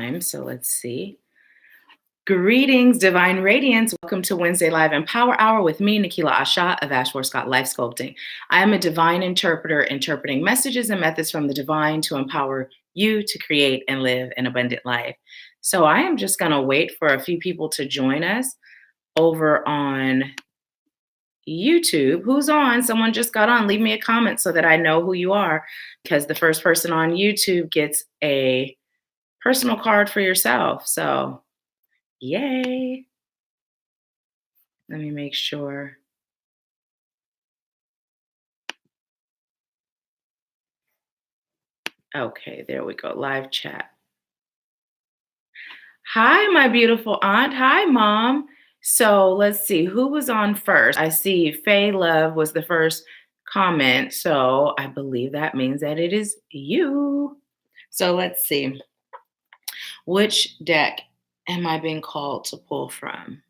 time. So let's see. Greetings, Divine Radiance. Welcome to Wednesday Live Empower Hour with me, Nahkila Isha of Ashworth Life Sculpting. I am a divine interpreter, interpreting messages and methods from the divine to empower you to create and live an abundant life. So I am just going to wait for a few people to join us over on YouTube. Who's on? Someone just got on. Leave me a comment so that I know who you are, because the first person on YouTube gets a personal card for yourself. So yay. Let me make sure. Okay, there we go. Live chat. Hi, my beautiful aunt. Hi, Mom. So let's see who was on first. I see Faye Love was the first comment. So I believe that means that it is you. So let's see. Which deck am I being called to pull from?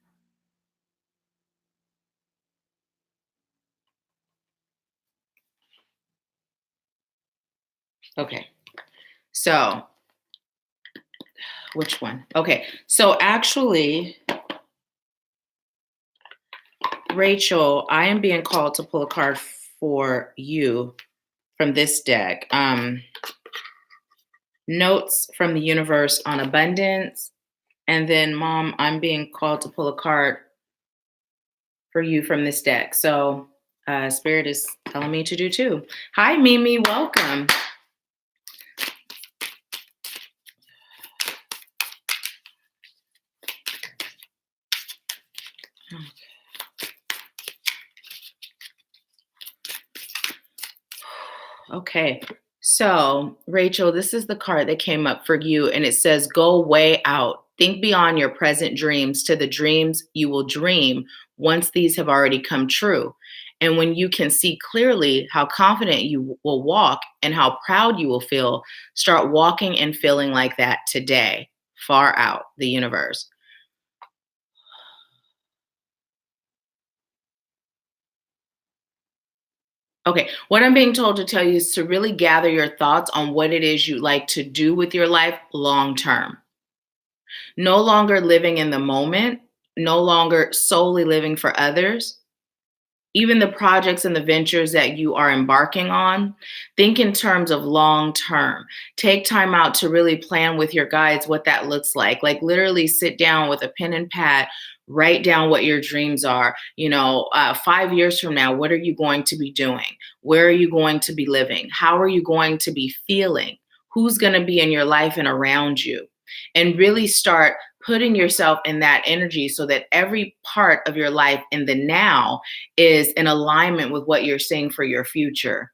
Okay. So which one? Okay. So actually, Rachel, I am being called to pull a card for you from this deck. Notes from the universe on abundance. And then, Mom, I'm being called to pull a card for you from this deck. So Spirit is telling me to do too. Hi, Mimi. Welcome. Okay. So, Rachel, this is the card that came up for you, and it says, go way out. Think beyond your present dreams to the dreams you will dream once these have already come true. And when you can see clearly how confident you will walk and how proud you will feel, start walking and feeling like that today, far out, the universe. Okay, what I'm being told to tell you is to really gather your thoughts on what it is you like to do with your life long term. No longer living in the moment, no longer solely living for others. Even the projects and the ventures that you are embarking on, think in terms of long term. Take time out to really plan with your guides what that looks like. Like literally sit down with a pen and pad, write down what your dreams are. 5 years from now, what are you going to be doing? Where are you going to be living? How are you going to be feeling? Who's going to be in your life and around you? And really start putting yourself in that energy so that every part of your life in the now is in alignment with what you're seeing for your future.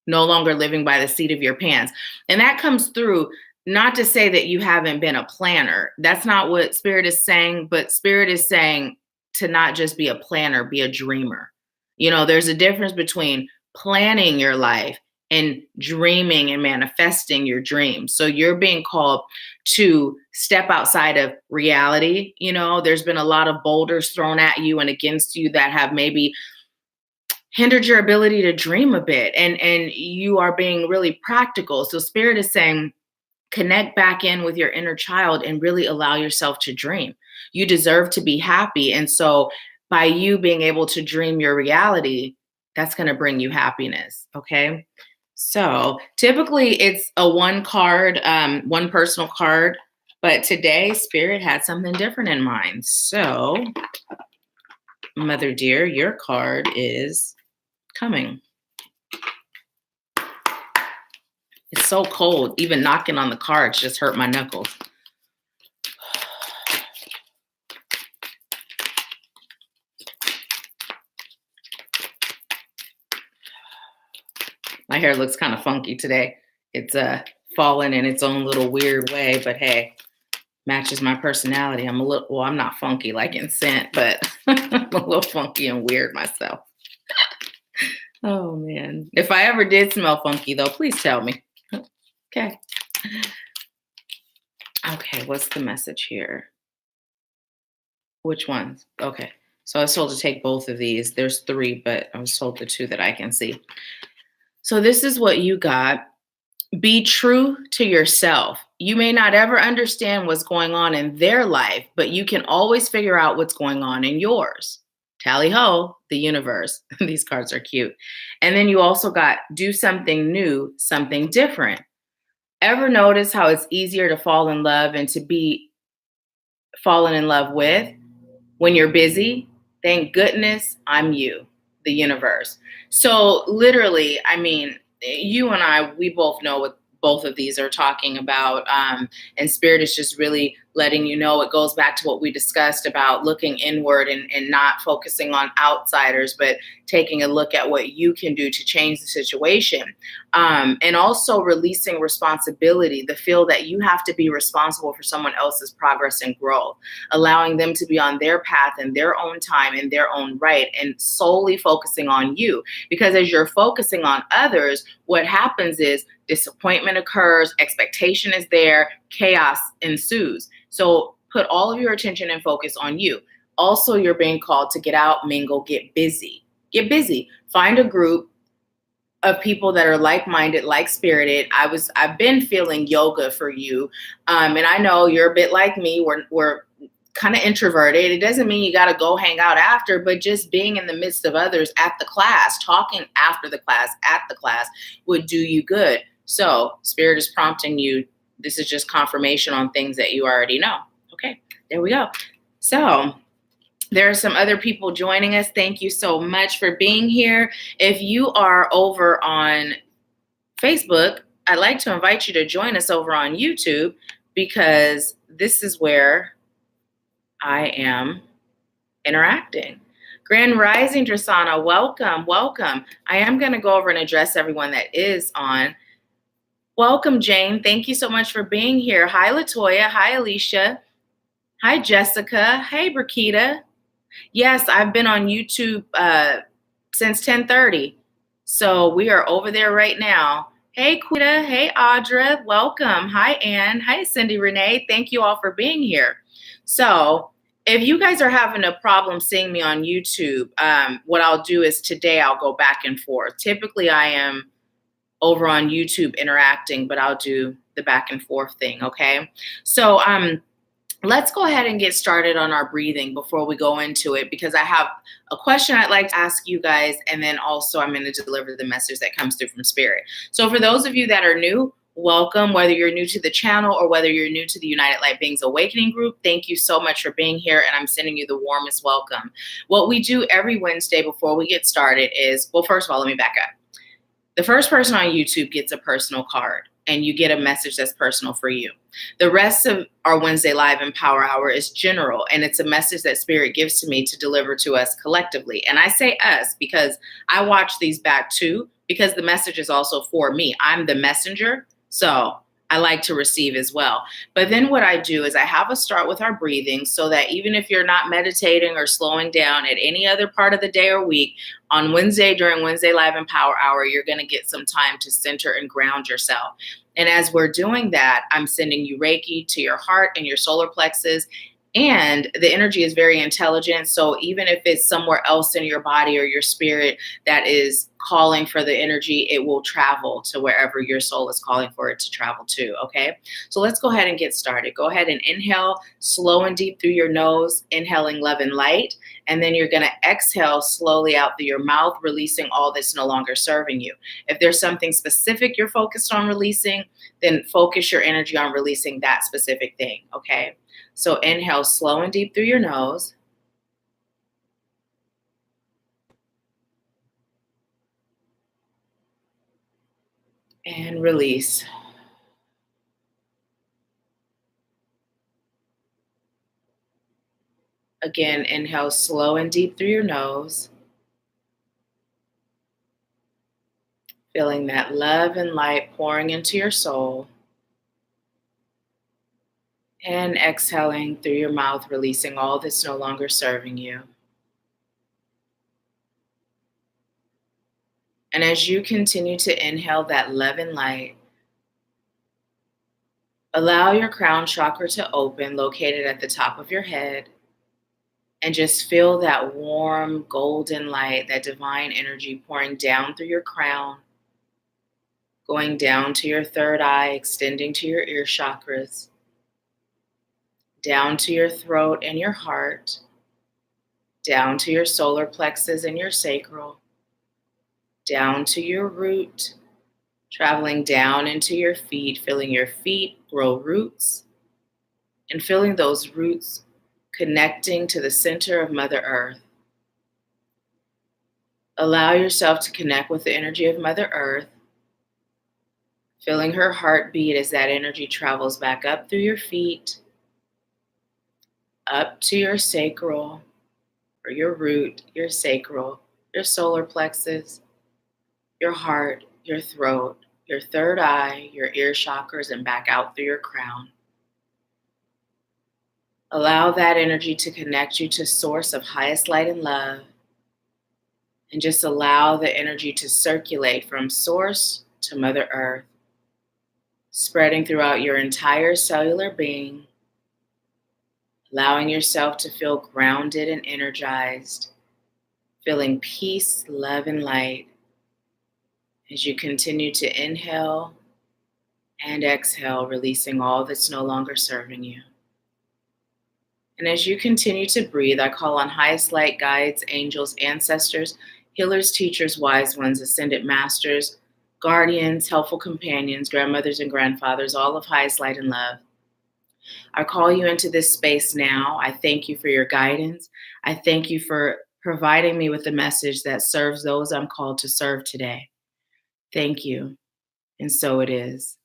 No longer living by the seat of your pants. And that comes through, not to say that you haven't been a planner. That's not what Spirit is saying, but Spirit is saying to not just be a planner, be a dreamer. There's a difference between planning your life and dreaming and manifesting your dreams. So you're being called to step outside of reality. There's been a lot of boulders thrown at you and against you that have maybe hindered your ability to dream a bit. And you are being really practical. So Spirit is saying, connect back in with your inner child and really allow yourself to dream. You deserve to be happy. And so by you being able to dream your reality, that's going to bring you happiness. Okay. So typically it's a one personal card, but today Spirit had something different in mind. So, Mother dear, your card is coming. It's so cold. Even knocking on the cards just hurt my knuckles. My hair looks kind of funky today. It's fallen in its own little weird way, but hey, matches my personality. I'm not funky like in scent, but I'm a little funky and weird myself. Oh man. If I ever did smell funky though, please tell me. Okay. Okay, what's the message here? Which ones? Okay. So I was told to take both of these. There's 3, but I was told the 2 that I can see. So this is what you got. Be true to yourself. You may not ever understand what's going on in their life, but you can always figure out what's going on in yours. Tally ho, the universe. These cards are cute. And then you also got do something new, something different. Ever notice how it's easier to fall in love and to be fallen in love with when you're busy? Thank goodness I'm you, the universe. So, literally, I mean, you and I, we both know what both of these are talking about. And Spirit is just really letting you know it goes back to what we discussed about looking inward and not focusing on outsiders, but taking a look at what you can do to change the situation. And also releasing responsibility, the feel that you have to be responsible for someone else's progress and growth, allowing them to be on their path in their own time, in their own right, and solely focusing on you. Because as you're focusing on others, what happens is disappointment occurs, expectation is there, chaos ensues. So put all of your attention and focus on you. Also, you're being called to get out, mingle, get busy. Get busy. Find a group of people that are like-minded, like-spirited. I've been feeling yoga for you. And I know you're a bit like me. We're kind of introverted. It doesn't mean you got to go hang out after, but just being in the midst of others at the class, talking after the class, at the class would do you good. So Spirit is prompting you. This is just confirmation on things that you already know. Okay, there we go. So there are some other people joining us. Thank you so much for being here. If you are over on Facebook, I'd like to invite you to join us over on YouTube, because this is where I am interacting. Grand Rising, Drasana, welcome, welcome. I am going to go over and address everyone that is on. Welcome, Jane. Thank you so much for being here. Hi, Latoya. Hi, Alicia. Hi, Jessica. Hey, Brakita. Yes, I've been on YouTube since 10:30. So we are over there right now. Hey, Quita. Hey, Audra. Welcome. Hi, Ann. Hi, Cindy Renee. Thank you all for being here. So if you guys are having a problem seeing me on YouTube, what I'll do is today I'll go back and forth. Typically, I am over on YouTube interacting, but I'll do the back and forth thing, okay? So let's go ahead and get started on our breathing before we go into it, because I have a question I'd like to ask you guys, and then also I'm going to deliver the message that comes through from Spirit. So for those of you that are new, welcome. Whether you're new to the channel or whether you're new to the United Light Beings Awakening group, thank you so much for being here, and I'm sending you the warmest welcome. What we do every Wednesday before we get started is, well, first of all, let me back up. The first person on YouTube gets a personal card, and you get a message that's personal for you. The rest of our Wednesday Live and Power Hour is general, and it's a message that Spirit gives to me to deliver to us collectively. And I say us because I watch these back too, because the message is also for me. I'm the messenger, so I like to receive as well. But then what I do is I have us start with our breathing, so that even if you're not meditating or slowing down at any other part of the day or week, on Wednesday during Wednesday Live and Power Hour, you're going to get some time to center and ground yourself. And as we're doing that, I'm sending you Reiki to your heart and your solar plexus. And the energy is very intelligent. So even if it's somewhere else in your body or your spirit that is calling for the energy, it will travel to wherever your soul is calling for it to travel to. Okay. So let's go ahead and get started. Go ahead and inhale slow and deep through your nose, inhaling love and light. And then you're going to exhale slowly out through your mouth, releasing all that's no longer serving you. If there's something specific you're focused on releasing, then focus your energy on releasing that specific thing. Okay. So inhale slow and deep through your nose. And release. Again, inhale slow and deep through your nose. Feeling that love and light pouring into your soul. And exhaling through your mouth, releasing all that's no longer serving you. And as you continue to inhale that love and light, allow your crown chakra to open, located at the top of your head, and just feel that warm golden light, that divine energy pouring down through your crown, going down to your third eye, extending to your ear chakras, down to your throat and your heart, down to your solar plexus and your sacral, down to your root, traveling down into your feet, feeling your feet grow roots, and feeling those roots connecting to the center of Mother Earth. Allow yourself to connect with the energy of Mother Earth, feeling her heartbeat as that energy travels back up through your feet, up to your sacral, or your root, your sacral, your solar plexus, your heart, your throat, your third eye, your ear chakras, and back out through your crown. Allow that energy to connect you to source of highest light and love. And just allow the energy to circulate from source to Mother Earth, spreading throughout your entire cellular being, allowing yourself to feel grounded and energized, feeling peace, love, and light as you continue to inhale and exhale, releasing all that's no longer serving you. And as you continue to breathe, I call on highest light guides, angels, ancestors, healers, teachers, wise ones, ascended masters, guardians, helpful companions, grandmothers and grandfathers, all of highest light and love. I call you into this space now. I thank you for your guidance. I thank you for providing me with a message that serves those I'm called to serve today. Thank you. And so it is.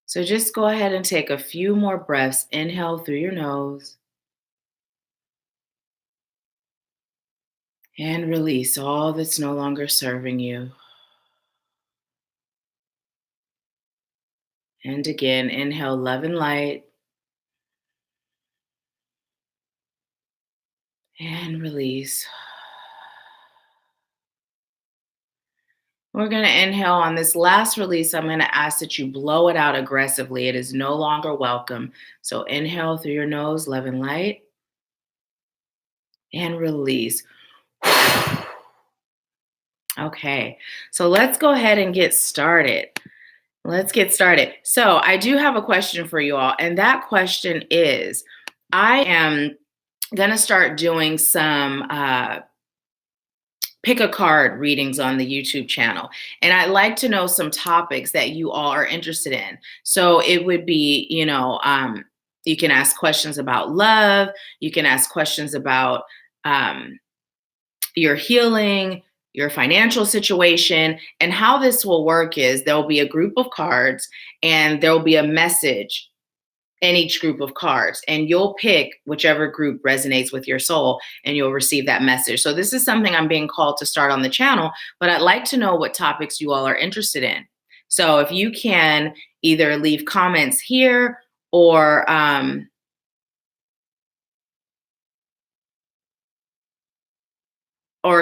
So just go ahead and take a few more breaths. Inhale through your nose and release all that's no longer serving you. And again, inhale love and light. And release. We're going to inhale on this last release. I'm going to ask that you blow it out aggressively. It is no longer welcome. So inhale through your nose, love and light. And release. Okay, so let's go ahead and get started. Let's get started. So I do have a question for you all. And that question is, I am going to start doing some pick a card readings on the YouTube channel. And I'd like to know some topics that you all are interested in. So it would be, you can ask questions about love. You can ask questions about your healing, your financial situation. And how this will work is there'll be a group of cards and there'll be a message in each group of cards, and you'll pick whichever group resonates with your soul and you'll receive that message. So this is something I'm being called to start on the channel, but I'd like to know what topics you all are interested in. So if you can either leave comments here or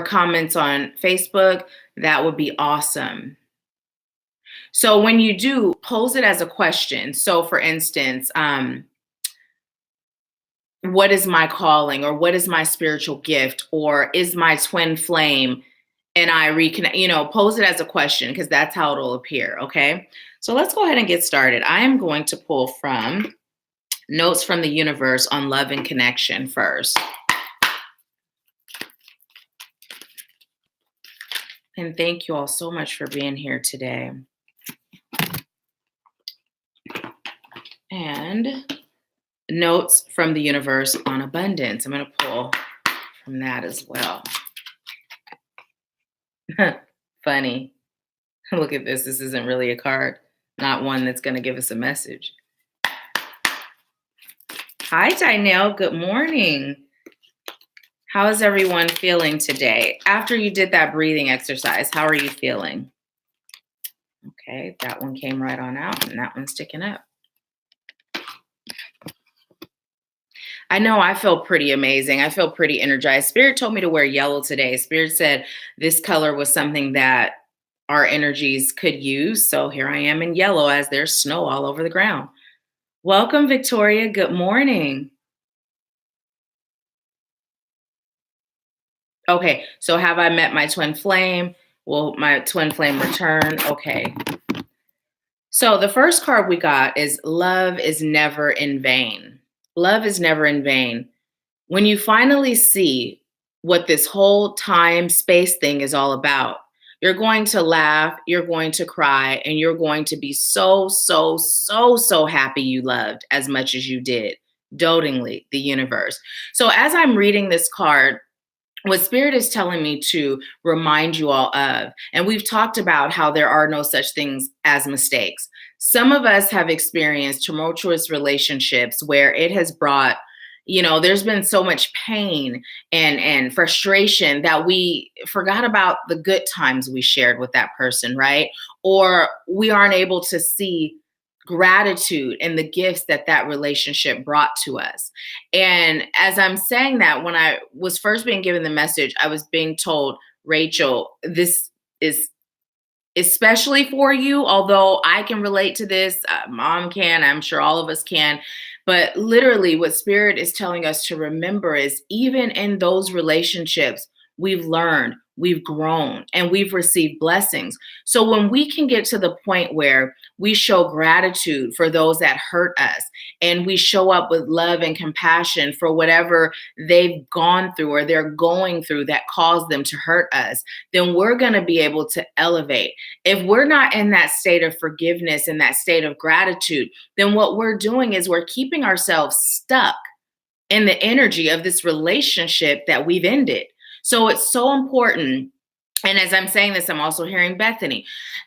comments on Facebook, that would be awesome. So when you do, pose it as a question. So for instance, what is my calling, or what is my spiritual gift, or is my twin flame, and I reconnect, pose it as a question, because that's how it'll appear. Okay. So let's go ahead and get started. I am going to pull from Notes from the Universe on Love and Connection first. And thank you all so much for being here today. And Notes from the Universe on Abundance. I'm going to pull from that as well. Funny. Look at this. This isn't really a card. Not one that's going to give us a message. Hi, Dynell. Good morning. How is everyone feeling today? After you did that breathing exercise, how are you feeling? Okay, that one came right on out, and that one's sticking up. I know I feel pretty amazing. I feel pretty energized. Spirit told me to wear yellow today. Spirit said this color was something that our energies could use. So here I am in yellow as there's snow all over the ground. Welcome, Victoria. Good morning. Okay, so have I met my twin flame? Will my twin flame return? Okay. So the first card we got is love is never in vain. Love is never in vain. When you finally see what this whole time space thing is all about, you're going to laugh, you're going to cry, and you're going to be so, so, so, so happy you loved as much as you did. Dotingly, the universe. So as I'm reading this card, what spirit is telling me to remind you all of, and we've talked about how there are no such things as mistakes. Some of us have experienced tumultuous relationships where it has brought, there's been so much pain and frustration that we forgot about the good times we shared with that person, right? Or we aren't able to see gratitude and the gifts that that relationship brought to us. And as I'm saying that, when I was first being given the message, I was being told, Rachel, this is especially for you, although I can relate to this, mom can, I'm sure all of us can. But literally, what spirit is telling us to remember is even in those relationships, we've learned, we've grown, and we've received blessings. So when we can get to the point where we show gratitude for those that hurt us, and we show up with love and compassion for whatever they've gone through or they're going through that caused them to hurt us, then we're going to be able to elevate. If we're not in that state of forgiveness and that state of gratitude, then what we're doing is we're keeping ourselves stuck in the energy of this relationship that we've ended. So it's so important. And as I'm saying this, I'm also hearing Bethany.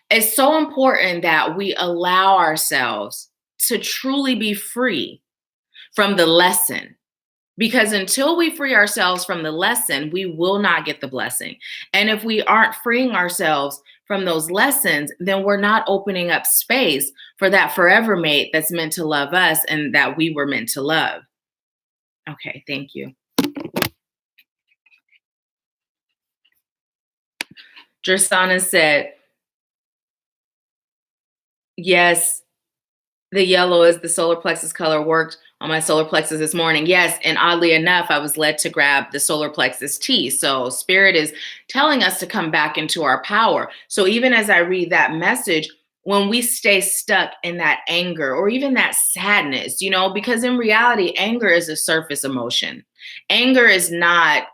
It's so important that we allow ourselves to truly be free from the lesson. Because until we free ourselves from the lesson, we will not get the blessing. And if we aren't freeing ourselves from those lessons, then we're not opening up space for that forever mate that's meant to love us and that we were meant to love. Okay, thank you. Drasana said, yes, the yellow is the solar plexus color, worked on my solar plexus this morning. Yes, and oddly enough, I was led to grab the solar plexus T. So spirit is telling us to come back into our power. So even as I read that message, when we stay stuck in that anger or even that sadness, because in reality, anger is a surface emotion. Anger is not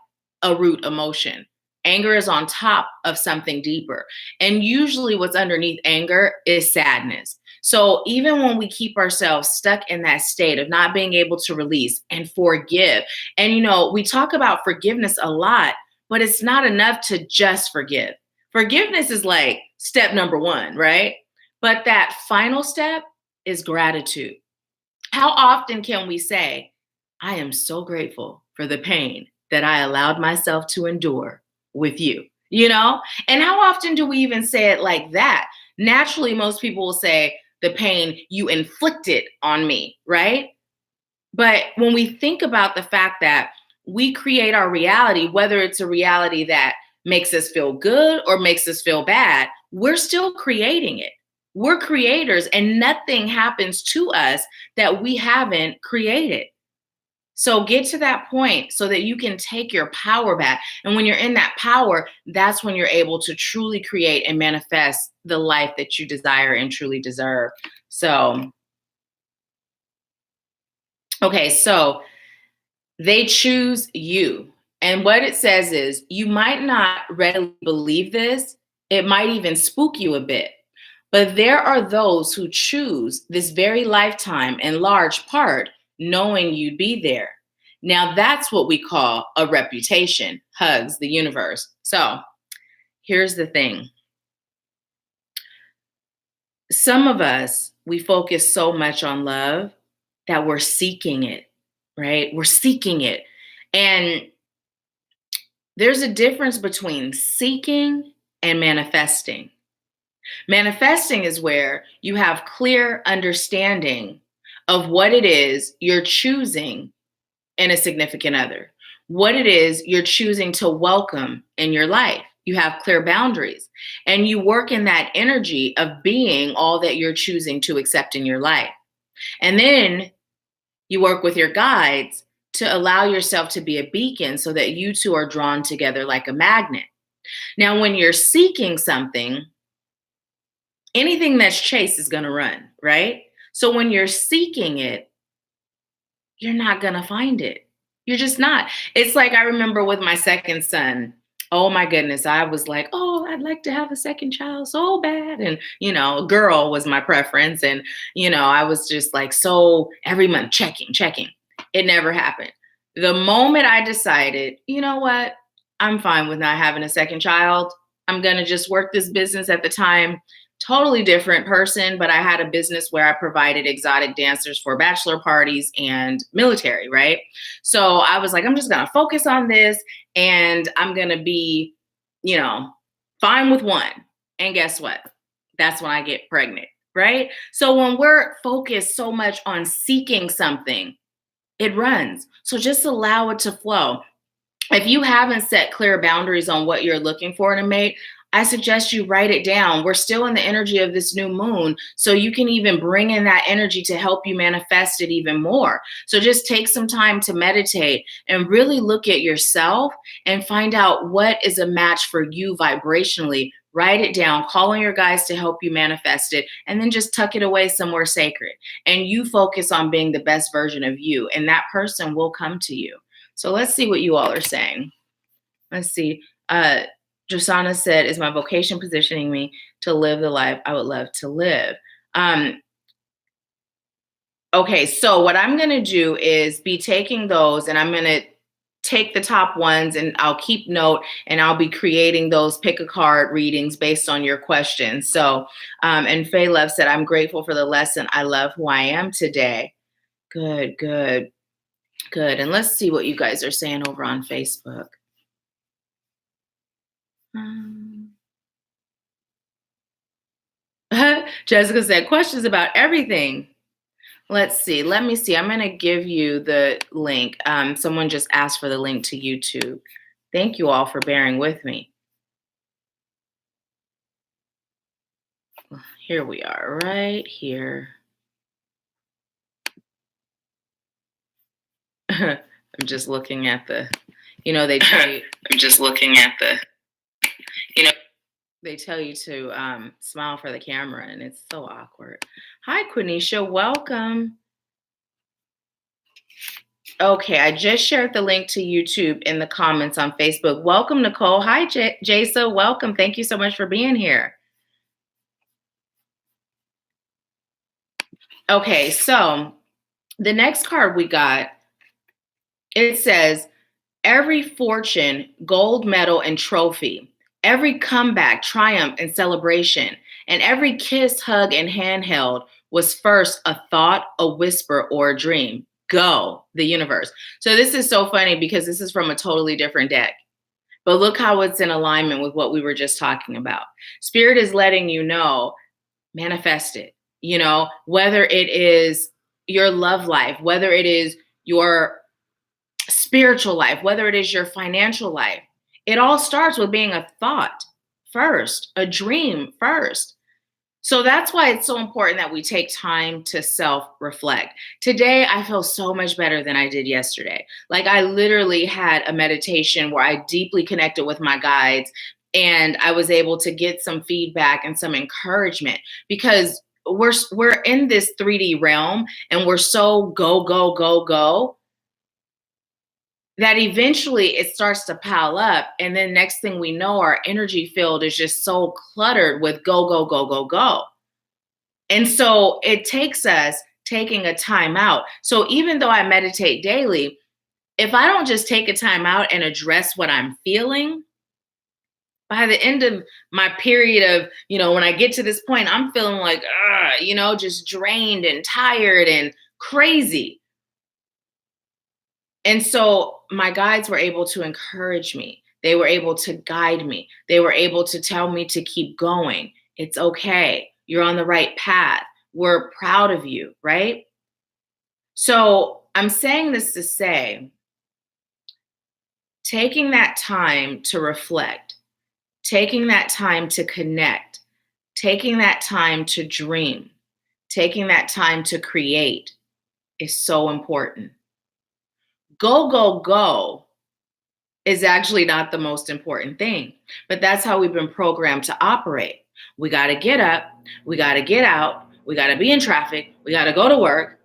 a root emotion. Anger is on top of something deeper. And usually what's underneath anger is sadness. So even when we keep ourselves stuck in that state of not being able to release and forgive, and we talk about forgiveness a lot, but it's not enough to just forgive. Forgiveness is like step number one, right? But that final step is gratitude. How often can we say, I am so grateful for the pain that I allowed myself to endure with you, And how often do we even say it like that? Naturally, most people will say, the pain you inflicted on me, right? But when we think about the fact that we create our reality, whether it's a reality that makes us feel good or makes us feel bad, we're still creating it. We're creators, and nothing happens to us that we haven't created. So get to that point so that you can take your power back. And when you're in that power, that's when you're able to truly create and manifest the life that you desire and truly deserve. So, okay, so they choose you. And what it says is you might not readily believe this. It might even spook you a bit. But there are those who choose this very lifetime in large part knowing you'd be there. Now that's what we call a reputation. Hugs the universe. So here's the thing. Some of us, we focus so much on love that we're seeking it, right? We're seeking it. And there's a difference between seeking and manifesting. Manifesting is where you have clear understanding of what it is you're choosing in a significant other, what it is you're choosing to welcome in your life. You have clear boundaries and you work in that energy of being all that you're choosing to accept in your life. And then you work with your guides to allow yourself to be a beacon so that you two are drawn together like a magnet. Now, when you're seeking something, Anything that's chased is going to run, right? So when you're seeking it, you're not going to find it. You're just not. It's like I remember with my second son. Oh my goodness. I was like, oh, I'd like to have a second child so bad. And, a girl was my preference. And, I was just like, so every month checking. It never happened. The moment I decided, you know what? I'm fine with not having a second child. I'm going to just work this business at the time. Totally different person, but I had a business where I provided exotic dancers for bachelor parties and military, right? So I was like, I'm just going to focus on this and I'm going to be, fine with one. And guess what? That's when I get pregnant, right? So when we're focused so much on seeking something, it runs. So just allow it to flow. If you haven't set clear boundaries on what you're looking for in a mate, I suggest you write it down. We're still in the energy of this new moon, so you can even bring in that energy to help you manifest it even more. So just take some time to meditate and really look at yourself and find out what is a match for you vibrationally. Write it down, call on your guides to help you manifest it, and then just tuck it away somewhere sacred. And you focus on being the best version of you, and that person will come to you. So let's see what you all are saying. Let's see. Josana said, is my vocation positioning me to live the life I would love to live? Okay, so what I'm going to do is be taking those and I'm going to take the top ones and I'll keep note and I'll be creating those pick a card readings based on your questions. So, and Faye Love said, I'm grateful for the lesson. I love who I am today. Good. And let's see what you guys are saying over on Facebook. Jessica said, questions about everything. Let's see. Let me see. I'm going to give you the link. Someone just asked for the link to YouTube. Thank you all for bearing with me. Here we are, right here. I'm just looking at the, they tell you. I'm just looking at the, they tell you to smile for the camera, and it's so awkward. Hi, Quenisha. Welcome. Okay, I just shared the link to YouTube in the comments on Facebook. Welcome, Nicole. Hi, Jasa. Welcome. Thank you so much for being here. Okay, so the next card we got, it says, every fortune, gold medal, and trophy, every comeback, triumph, and celebration, and every kiss, hug, and handheld was first a thought, a whisper, or a dream. Go, the universe. So this is so funny because this is from a totally different deck. But look how it's in alignment with what we were just talking about. Spirit is letting you know, manifest it. Whether it is your love life, whether it is your spiritual life, whether it is your financial life, it all starts with being a thought first, a dream first. So that's why it's so important that we take time to self-reflect. Today, I feel so much better than I did yesterday. Like I literally had a meditation where I deeply connected with my guides and I was able to get some feedback and some encouragement because we're in this 3D realm and we're so go that eventually it starts to pile up. And then next thing we know, our energy field is just so cluttered with go. And so it takes us taking a time out. So even though I meditate daily, if I don't just take a time out and address what I'm feeling, by the end of my period of, when I get to this point, I'm feeling like, just drained and tired and crazy. And so my guides were able to encourage me. They were able to guide me. They were able to tell me to keep going. It's okay. You're on the right path. We're proud of you, right? So I'm saying this to say, taking that time to reflect, taking that time to connect, taking that time to dream, taking that time to create is so important. Go is actually not the most important thing, but that's how we've been programmed to operate. We got to get up. We got to get out. We got to be in traffic. We got to go to work.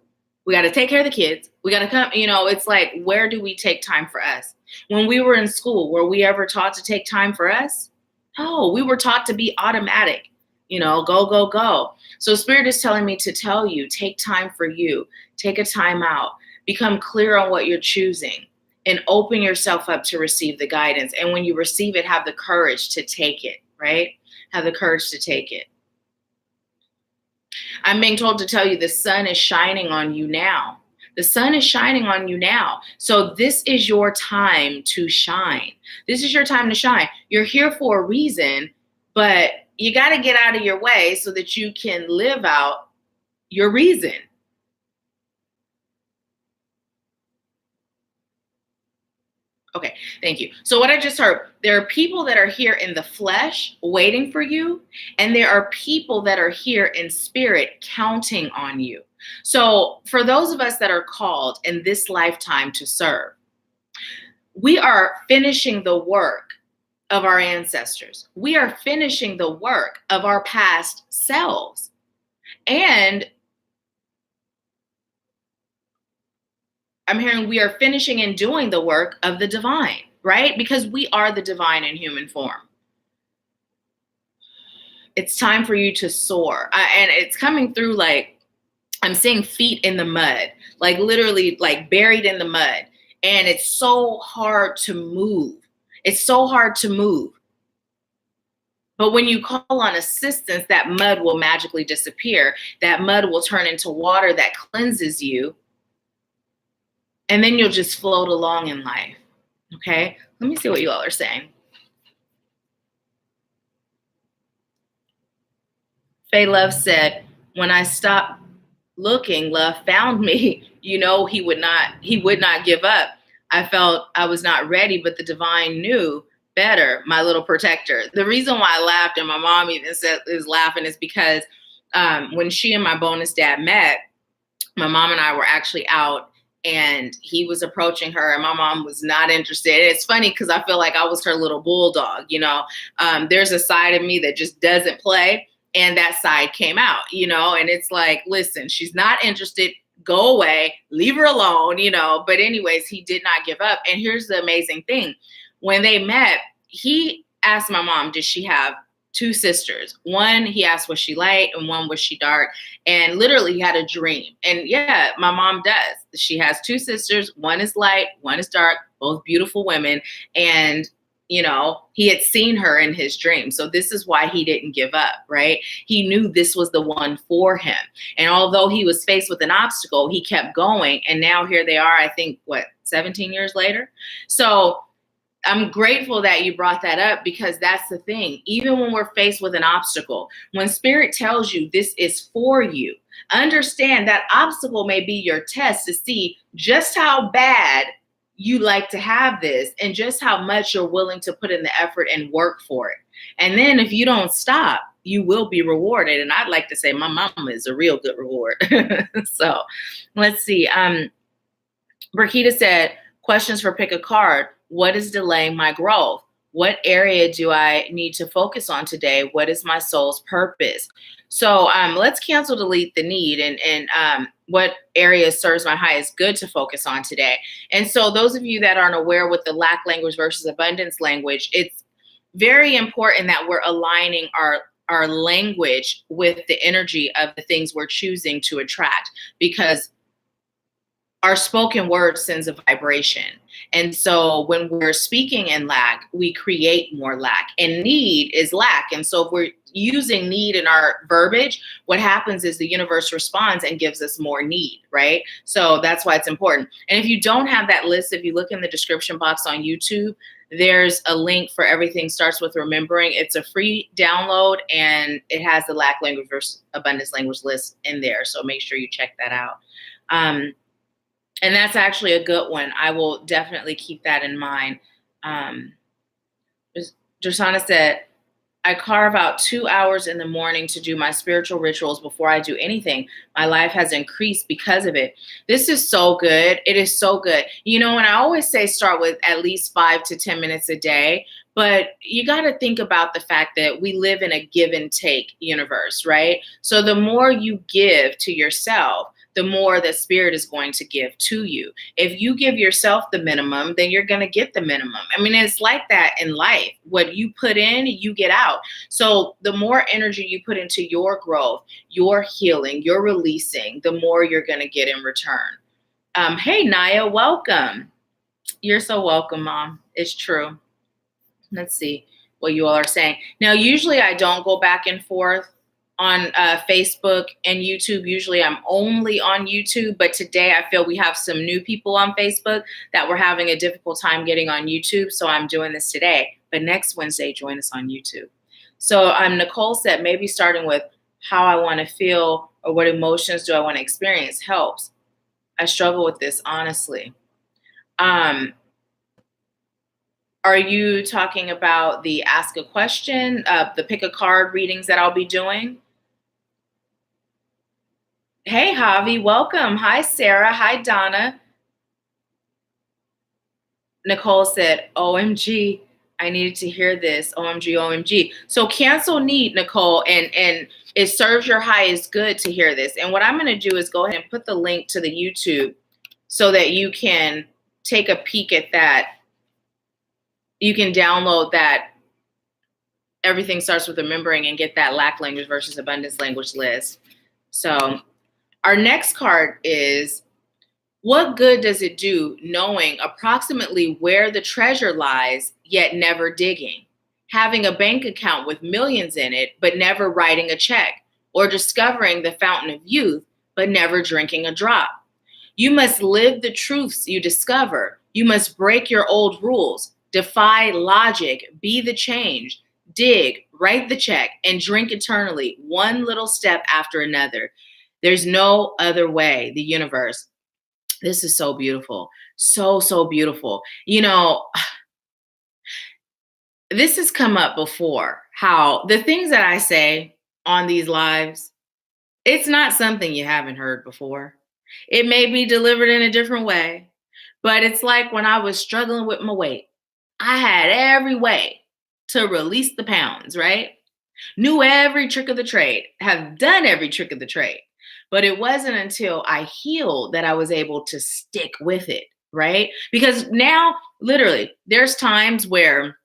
We got to take care of the kids. We got to come, it's like, where do we take time for us? When we were in school, were we ever taught to take time for us? No, we were taught to be automatic, go, go, go. So Spirit is telling me to tell you, take time for you, take a time out, become clear on what you're choosing, and open yourself up to receive the guidance. And when you receive it, have the courage to take it, right? Have the courage to take it. I'm being told to tell you the sun is shining on you now. The sun is shining on you now. So this is your time to shine. This is your time to shine. You're here for a reason, but you got to get out of your way so that you can live out your reason. Okay, thank you. So what I just heard, there are people that are here in the flesh waiting for you, and there are people that are here in spirit counting on you. So for those of us that are called in this lifetime to serve, we are finishing the work of our ancestors. We are finishing the work of our past selves. And I'm hearing we are finishing and doing the work of the divine, right? Because we are the divine in human form. It's time for you to soar. And it's coming through like, I'm seeing feet in the mud, like literally like buried in the mud. And it's so hard to move. It's so hard to move. But when you call on assistance, that mud will magically disappear. That mud will turn into water that cleanses you. And then you'll just float along in life. Okay? Let me see what you all are saying. Faye Love said, when I stopped looking, love found me. He would not give up. I felt I was not ready, but the divine knew better, my little protector. The reason why I laughed, and my mom even is laughing, is because when she and my bonus dad met, my mom and I were actually out, and he was approaching her, and my mom was not interested. It's funny because I feel like I was her little bulldog. There's a side of me that just doesn't play, and that side came out, and it's like, listen, she's not interested. Go away, leave her alone, But anyways, he did not give up. And here's the amazing thing. When they met, he asked my mom, did she have two sisters? One, he asked, was she light? And one, was she dark? And literally he had a dream. And yeah, my mom does. She has two sisters. One is light, one is dark, both beautiful women. And, he had seen her in his dream. So this is why he didn't give up, right? He knew this was the one for him. And although he was faced with an obstacle, he kept going. And now here they are, I think, 17 years later? So I'm grateful that you brought that up, because that's the thing. Even when we're faced with an obstacle, when spirit tells you this is for you, understand that obstacle may be your test to see just how bad you like to have this and just how much you're willing to put in the effort and work for it. And then if you don't stop, you will be rewarded. And I'd like to say my mama is a real good reward. So let's see. Burkita said, questions for pick a card. What is delaying my growth? What area do I need to focus on today? What is my soul's purpose? So let's cancel, delete the need, and what area serves my highest good to focus on today. And so those of you that aren't aware with the lack language versus abundance language, it's very important that we're aligning our language with the energy of the things we're choosing to attract, because our spoken word sends a vibration. And so when we're speaking in lack, we create more lack, and need is lack. And so if we're using need in our verbiage, what happens is the universe responds and gives us more need, right? So that's why it's important. And if you don't have that list, if you look in the description box on YouTube, there's a link for Everything Starts With Remembering. It's a free download, and it has the lack language versus abundance language list in there. So make sure you check that out. And that's actually a good one. I will definitely keep that in mind. Dersana said, I carve out 2 hours in the morning to do my spiritual rituals before I do anything. My life has increased because of it. This is so good. It is so good. And I always say start with at least 5 to 10 minutes a day. But you got to think about the fact that we live in a give and take universe, right? So the more you give to yourself, the more the spirit is going to give to you. If you give yourself the minimum, then you're going to get the minimum. I mean, it's like that in life. What you put in, you get out. So the more energy you put into your growth, your healing, your releasing, the more you're going to get in return. Hey, Naya, welcome. You're so welcome, Mom. It's true. Let's see what you all are saying. Now, usually I don't go back and forth on Facebook and YouTube. Usually I'm only on YouTube, but today I feel we have some new people on Facebook that were having a difficult time getting on YouTube. So I'm doing this today. But next Wednesday, join us on YouTube. So Nicole said maybe starting with how I want to feel or what emotions do I want to experience helps. I struggle with this, honestly. Are you talking about the ask a question, the pick a card readings that I'll be doing? Hey, Javi, welcome. Hi, Sarah. Hi, Donna. Nicole said, OMG, I needed to hear this. OMG, OMG. So cancel need, Nicole, and it serves your highest good to hear this. And what I'm going to do is go ahead and put the link to the YouTube so that you can take a peek at that. You can download that Everything Starts with Remembering and get that lack language versus abundance language list. So our next card is, what good does it do knowing approximately where the treasure lies, yet never digging? Having a bank account with millions in it, but never writing a check, or discovering the fountain of youth, but never drinking a drop. You must live the truths you discover. You must break your old rules, defy logic, be the change, dig, write the check, and drink eternally, one little step after another. There's no other way, the universe. This is so beautiful. So, so beautiful. You know, this has come up before, how the things that I say on these lives, it's not something you haven't heard before. It may be delivered in a different way, but it's like when I was struggling with my weight, I had every way to release the pounds, right? Knew every trick of the trade, have done every trick of the trade. But it wasn't until I healed that I was able to stick with it, right? Because now, literally, there's times where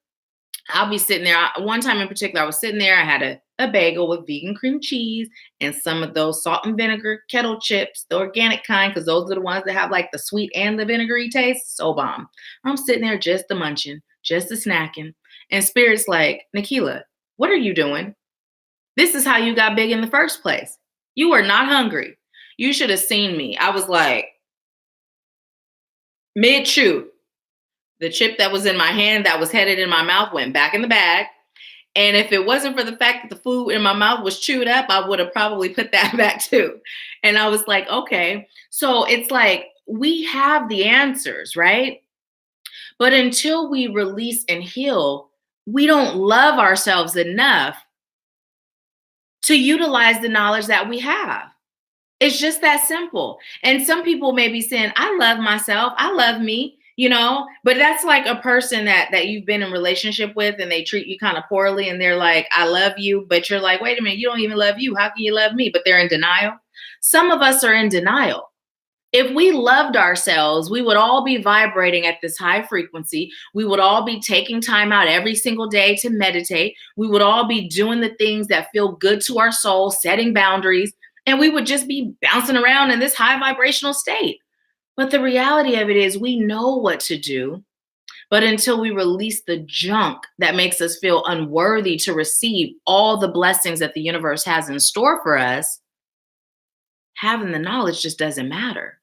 I'll be sitting there. One time in particular, I was sitting there. I had a bagel with vegan cream cheese and some of those salt and vinegar kettle chips, the organic kind, because those are the ones that have like the sweet and the vinegary taste. So bomb. I'm sitting there just a munching, just a snacking. And Spirit's like, Nahkila, what are you doing? This is how you got big in the first place. You were not hungry. You should have seen me. I was like, mid-chew. The chip that was in my hand that was headed in my mouth went back in the bag. And if it wasn't for the fact that the food in my mouth was chewed up, I would have probably put that back too. And I was like, okay. So it's like we have the answers, right? But until we release and heal, we don't love ourselves enough to utilize the knowledge that we have. It's just that simple. And some people may be saying, I love myself. I love me, but that's like a person that you've been in relationship with and they treat you kind of poorly and they're like, I love you. But you're like, wait a minute, you don't even love you. How can you love me? But they're in denial. Some of us are in denial. If we loved ourselves, we would all be vibrating at this high frequency. We would all be taking time out every single day to meditate. We would all be doing the things that feel good to our soul, setting boundaries, and we would just be bouncing around in this high vibrational state. But the reality of it is we know what to do, but until we release the junk that makes us feel unworthy to receive all the blessings that the universe has in store for us, having the knowledge just doesn't matter.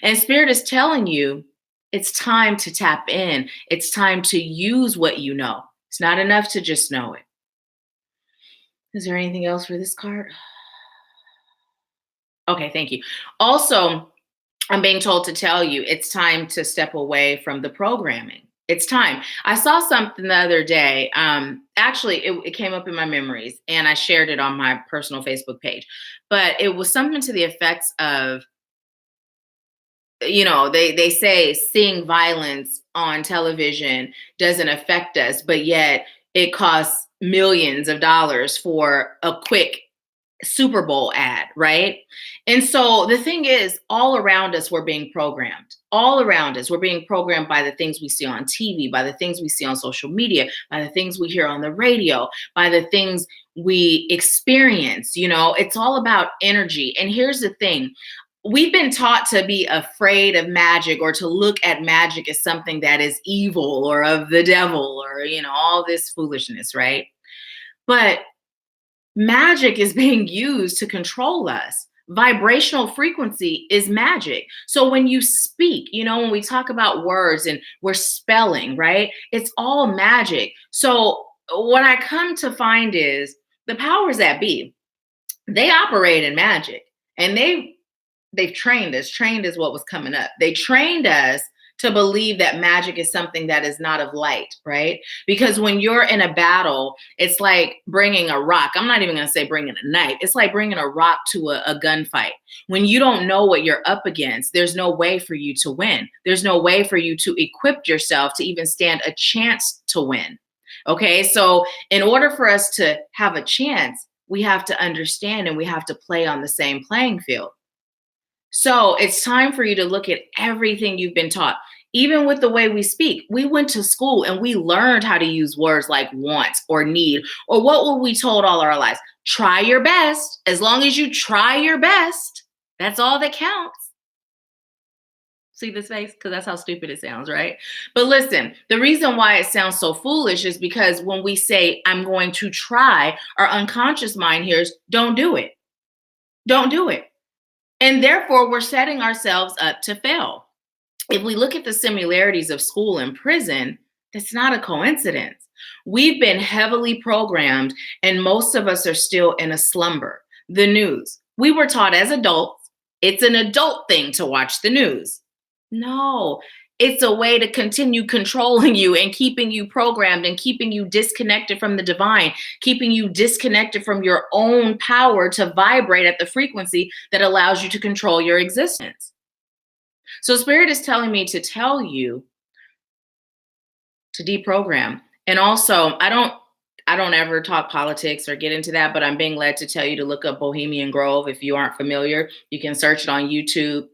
And Spirit is telling you it's time to tap in. It's time to use what you know. It's not enough to just know it. Is there anything else for this card? Okay, thank you. Also, I'm being told to tell you it's time to step away from the programming. It's time. I saw something the other day. Actually, it came up in my memories and I shared it on my personal Facebook page. But it was something to the effects of they say seeing violence on television doesn't affect us, but yet it costs millions of dollars for a quick Super Bowl ad, right? And so the thing is, all around us, we're being programmed. All around us, we're being programmed by the things we see on TV, by the things we see on social media, by the things we hear on the radio, by the things we experience. It's all about energy. And here's the thing. We've been taught to be afraid of magic, or to look at magic as something that is evil or of the devil, or, all this foolishness, right? But magic is being used to control us. Vibrational frequency is magic. So when you speak, when we talk about words and we're spelling, right? It's all magic. So what I come to find is the powers that be, they operate in magic, and they've trained us. Trained is what was coming up. They trained us to believe that magic is something that is not of light, right? Because when you're in a battle, it's like bringing a rock. I'm not even going to say bringing a knife. It's like bringing a rock to a gunfight. When you don't know what you're up against, there's no way for you to win. There's no way for you to equip yourself to even stand a chance to win. Okay, so in order for us to have a chance, we have to understand, and we have to play on the same playing field. So it's time for you to look at everything you've been taught. Even with the way we speak, we went to school and we learned how to use words like want or need, or what were we told all our lives? Try your best. As long as you try your best, that's all that counts. See this face? Because that's how stupid it sounds, right? But listen, the reason why it sounds so foolish is because when we say, I'm going to try, our unconscious mind hears, don't do it. Don't do it. And therefore, we're setting ourselves up to fail. If we look at the similarities of school and prison, it's not a coincidence. We've been heavily programmed, and most of us are still in a slumber. The news. We were taught as adults, it's an adult thing to watch the news. No, it's a way to continue controlling you and keeping you programmed and keeping you disconnected from the divine, keeping you disconnected from your own power to vibrate at the frequency that allows you to control your existence. So Spirit is telling me to tell you to deprogram. And also, I don't ever talk politics or get into that, but I'm being led to tell you to look up Bohemian Grove. If you aren't familiar, you can search it on YouTube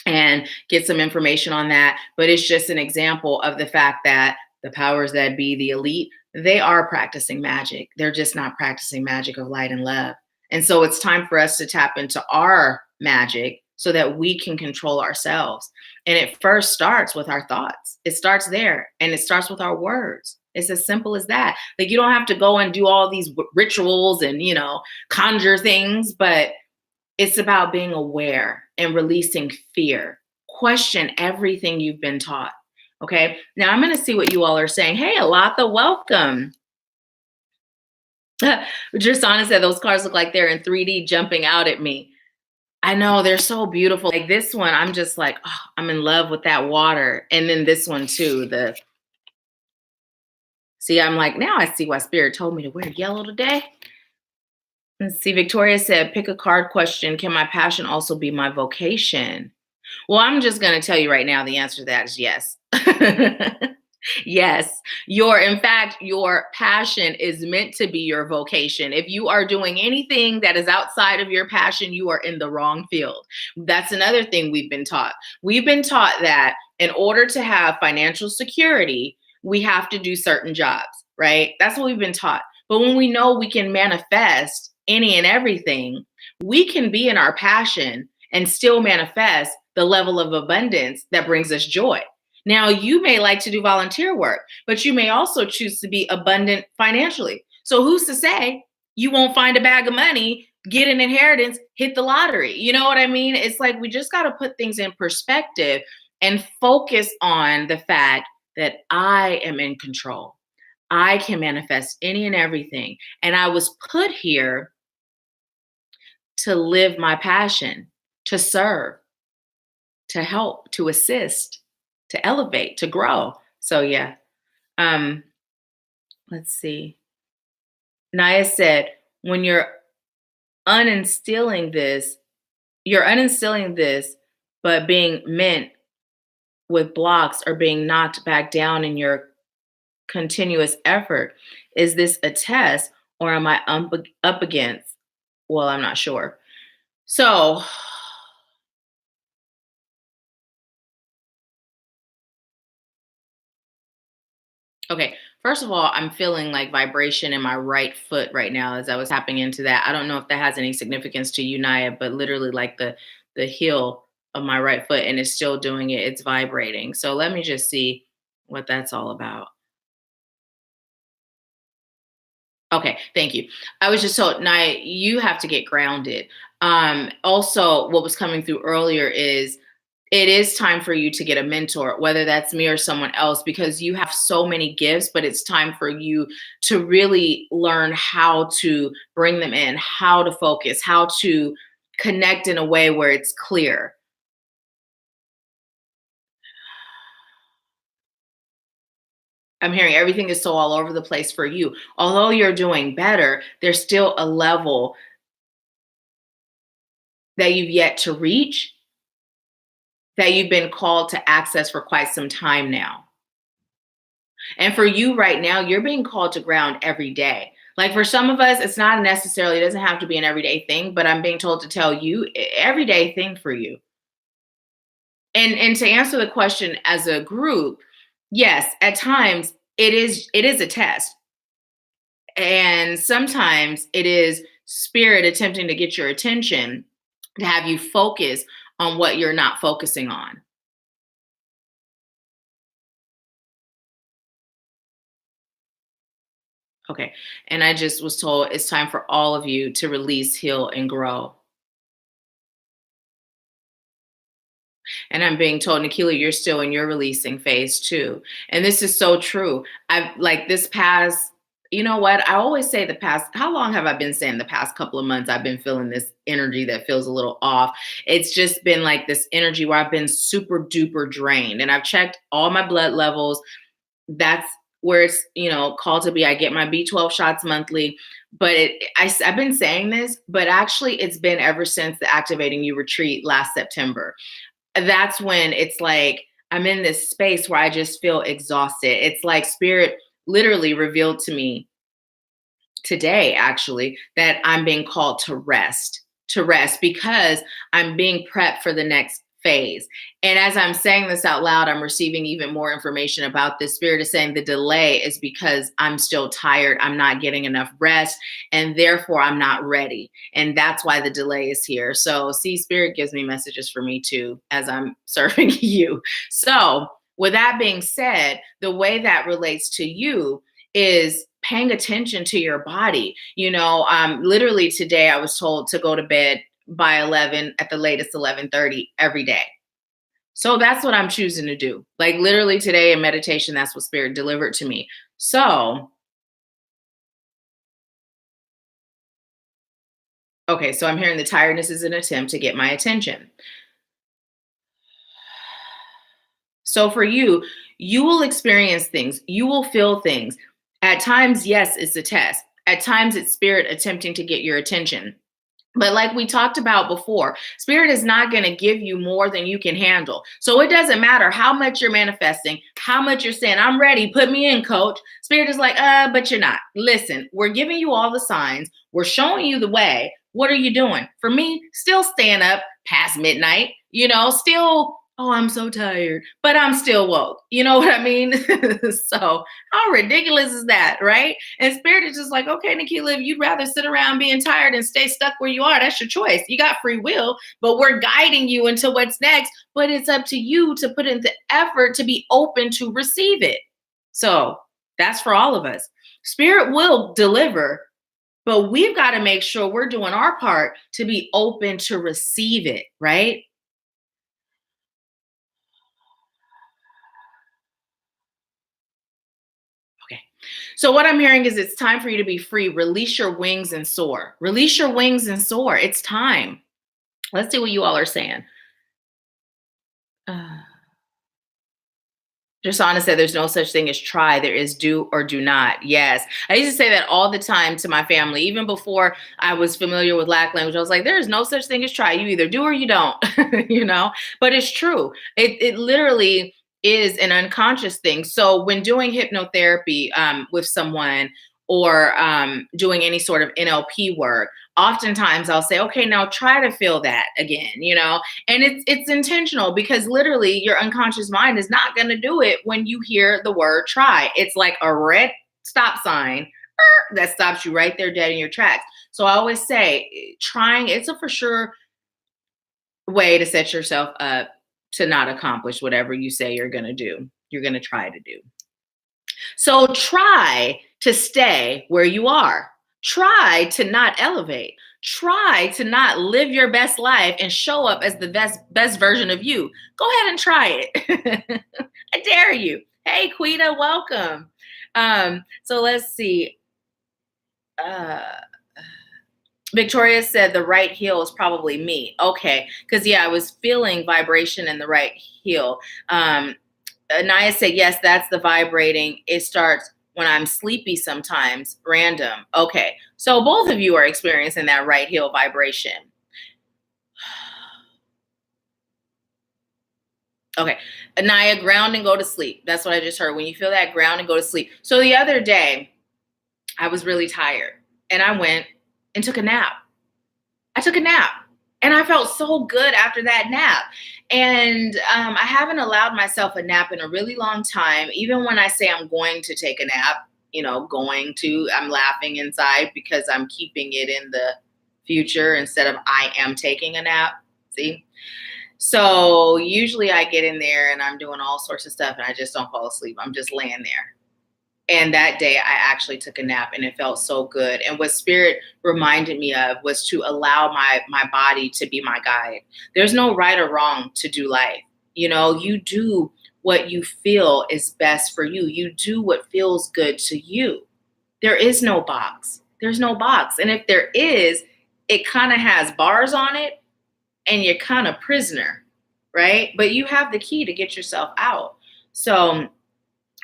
and get some information on that. But it's just an example of the fact that the powers that be, the elite, they are practicing magic. They're just not practicing magic of light and love. And so it's time for us to tap into our magic so that we can control ourselves. And it first starts with our thoughts. It starts there, and it starts with our words. It's as simple as that. Like, you don't have to go and do all these rituals and, conjure things, but it's about being aware and releasing fear. Question everything you've been taught. Okay. Now I'm going to see what you all are saying. Hey, Alatha, welcome. Jasana said those cars look like they're in 3D jumping out at me. I know, they're so beautiful. Like this one, I'm just like, oh, I'm in love with that water. And then this one too. See, I'm like, now I see why Spirit told me to wear yellow today. Let's see, Victoria said, pick a card question. Can my passion also be my vocation? Well, I'm just going to tell you right now, the answer to that is yes. Yes. In fact, your passion is meant to be your vocation. If you are doing anything that is outside of your passion, you are in the wrong field. That's another thing we've been taught. We've been taught that in order to have financial security, we have to do certain jobs, right? That's what we've been taught. But when we know we can manifest any and everything, we can be in our passion and still manifest the level of abundance that brings us joy. Now, you may like to do volunteer work, but you may also choose to be abundant financially. So who's to say you won't find a bag of money, get an inheritance, hit the lottery? You know what I mean? It's like we just got to put things in perspective and focus on the fact that I am in control. I can manifest any and everything. And I was put here to live my passion, to serve, to help, to assist, to elevate, to grow. So yeah. Let's see. Naya said, when you're uninstilling this but being mint with blocks or being knocked back down in your continuous effort. Is this a test or am I up against? Well, I'm not sure. So, okay, first of all, I'm feeling like vibration in my right foot right now as I was tapping into that. I don't know if that has any significance to you, Naya, but literally like the heel of my right foot and it's still doing it. It's vibrating. So let me just see what that's all about. Okay, thank you. I was just told, Naya, you have to get grounded. Also, what was coming through earlier is it is time for you to get a mentor, whether that's me or someone else, because you have so many gifts, but it's time for you to really learn how to bring them in, how to focus, how to connect in a way where it's clear. I'm hearing everything is so all over the place for you. Although you're doing better, there's still a level that you've yet to reach that you've been called to access for quite some time now. And for you right now, you're being called to ground every day. Like for some of us, it's not necessarily, it doesn't have to be an everyday thing, but I'm being told to tell you everyday thing for you. And to answer the question as a group, yes, at times it is a test. And sometimes it is spirit attempting to get your attention to have you focus on what you're not focusing on. Okay. And I just was told it's time for all of you to release, heal, and grow. And I'm being told, Nahkila, you're still in your releasing phase too. And this is so true. I've like this past, you know what? I always say the past, how long have I been saying the past couple of months? I've been feeling this energy that feels a little off. It's just been like this energy where I've been super duper drained. And I've checked all my blood levels. That's where it's, called to be. I get my B12 shots monthly. But I've been saying this, but actually it's been ever since the Activating You retreat last September. That's when it's like I'm in this space where I just feel exhausted. It's like spirit literally revealed to me today actually that I'm being called to rest because I'm being prepped for the next phase. And as I'm saying this out loud, I'm receiving even more information about this. Spirit is saying the delay is because I'm still tired. I'm not getting enough rest and therefore I'm not ready. And that's why the delay is here. So see, spirit gives me messages for me too as I'm serving you. So with that being said, the way that relates to you is paying attention to your body. Literally today I was told to go to bed by 11 at the latest 11:30 every day. So that's what I'm choosing to do. Like literally today in meditation, that's what spirit delivered to me. So, okay, so I'm hearing the tiredness is an attempt to get my attention. So for you, you will experience things, you will feel things. At times, yes, it's a test. At times, it's spirit attempting to get your attention. But like we talked about before, spirit is not going to give you more than you can handle. So it doesn't matter how much you're manifesting, how much you're saying, I'm ready, put me in, coach. Spirit is like, but you're not. Listen, we're giving you all the signs. We're showing you the way. What are you doing? For me, still staying up past midnight, still, oh, I'm so tired, but I'm still woke. You know what I mean? So how ridiculous is that, right? And spirit is just like, okay, Nahkila, if you'd rather sit around being tired and stay stuck where you are, that's your choice. You got free will, but we're guiding you into what's next. But it's up to you to put in the effort to be open to receive it. So that's for all of us. Spirit will deliver, but we've got to make sure we're doing our part to be open to receive it, right? Okay. So what I'm hearing is it's time for you to be free. Release your wings and soar. Release your wings and soar. It's time. Let's see what you all are saying. Uh, Jasana said there's no such thing as try. There is do or do not. Yes. I used to say that all the time to my family. Even before I was familiar with Black language, I was like, there is no such thing as try. You either do or you don't, you know? But it's true. It literally is an unconscious thing. So when doing hypnotherapy with someone or doing any sort of NLP work, oftentimes I'll say, okay, now try to feel that again, you know? And it's intentional because literally your unconscious mind is not going to do it when you hear the word try. It's like a red stop sign that stops you right there dead in your tracks. So I always say trying, it's a for sure way to set yourself up to not accomplish whatever you say you're going to do. You're going to try to do. So try to stay where you are. Try to not elevate. Try to not live your best life and show up as the best version of you. Go ahead and try it. I dare you. Hey, Quita, welcome. So let's see. Uh, Victoria said the right heel is probably me. Okay, because yeah, I was feeling vibration in the right heel. Naya said, yes, that's the vibrating. It starts when I'm sleepy sometimes, random. Okay, so both of you are experiencing that right heel vibration. Okay, Naya, ground and go to sleep. That's what I just heard. When you feel that, ground and go to sleep. So the other day, I was really tired and I went and took a nap. I took a nap and I felt so good after that nap. And I haven't allowed myself a nap in a really long time. Even when I say I'm going to take a nap, you know, I'm laughing inside because I'm keeping it in the future instead of I am taking a nap. See? So usually I get in there and I'm doing all sorts of stuff and I just don't fall asleep. I'm just laying there. And that day I actually took a nap and it felt so good. And what spirit reminded me of was to allow my body to be my guide. There's no right or wrong to do life. You know, you do what you feel is best for you. You do what feels good to you. There is no box. There's no box. And if there is, it kind of has bars on it and you're kind of prisoner, right? But you have the key to get yourself out. So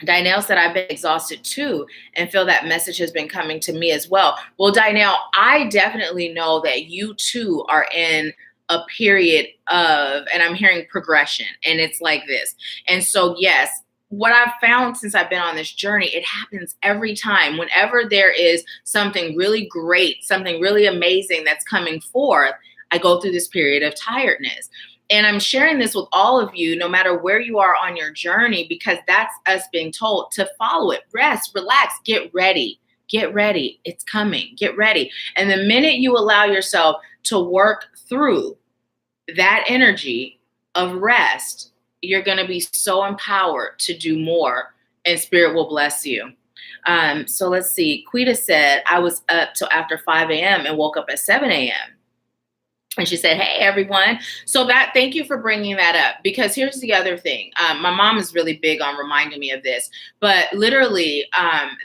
Dynell said, I've been exhausted too and feel that message has been coming to me as well. Well, Dynell, I definitely know that you too are in a period of, and I'm hearing progression, and it's like this. And so, yes, what I've found since I've been on this journey, it happens every time. Whenever there is something really great, something really amazing that's coming forth, I go through this period of tiredness. And I'm sharing this with all of you, no matter where you are on your journey, because that's us being told to follow it. Rest, relax, get ready. Get ready. It's coming. Get ready. And the minute you allow yourself to work through that energy of rest, you're going to be so empowered to do more, and spirit will bless you. So let's see. Quita said, I was up till after 5 a.m. and woke up at 7 a.m. And she said, hey, everyone. So thank you for bringing that up, because here's the other thing. My mom is really big on reminding me of this, but literally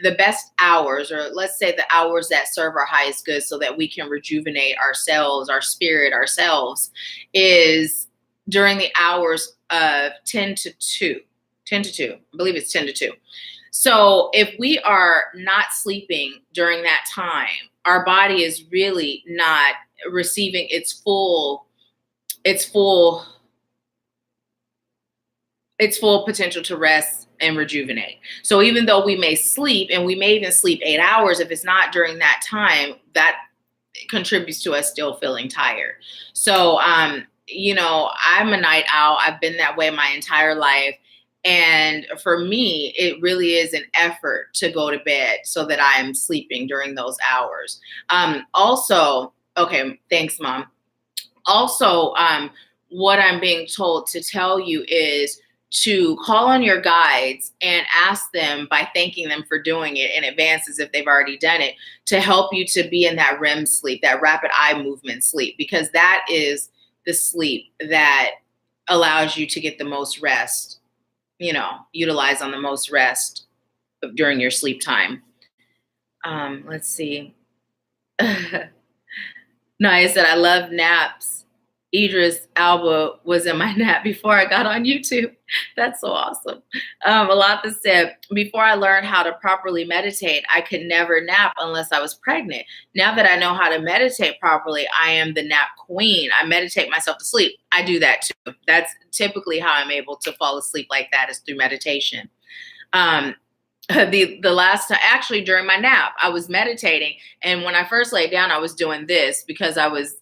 the best hours, or let's say the hours that serve our highest good so that we can rejuvenate ourselves, our spirit, ourselves, is during the hours of 10 to 2. I believe it's 10 to 2. So if we are not sleeping during that time, our body is really not receiving its full potential to rest and rejuvenate. So even though we may sleep, and we may even sleep 8 hours, if it's not during that time, that contributes to us still feeling tired. So you know, I'm a night owl. I've been that way my entire life. And for me, it really is an effort to go to bed so that I am sleeping during those hours. Also, okay, thanks, Mom. Also, what I'm being told to tell you is to call on your guides and ask them, by thanking them for doing it in advance as if they've already done it, to help you to be in that REM sleep, that rapid eye movement sleep, because that is the sleep that allows you to get the most rest, you know, utilize on the most rest during your sleep time. Let's see. Naya said, I love naps. Idris Alba was in my nap before I got on YouTube. That's so awesome. Alata said, before I learned how to properly meditate, I could never nap unless I was pregnant. Now that I know how to meditate properly, I am the nap queen. I meditate myself to sleep. I do that too. That's typically how I'm able to fall asleep like that, is through meditation. The last time, actually during my nap, I was meditating, and when I first laid down, I was doing this because I was,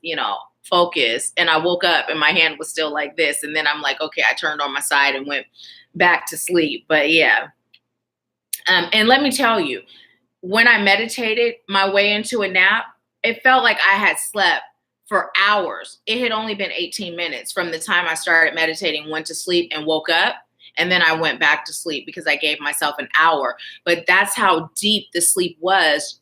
focused, and I woke up and my hand was still like this, and then I'm like, okay, I turned on my side and went back to sleep. But yeah, and let me tell you, when I meditated my way into a nap, it felt like I had slept for hours. It had only been 18 minutes from the time I started meditating, went to sleep, and woke up. And then I went back to sleep because I gave myself an hour. But that's how deep the sleep was.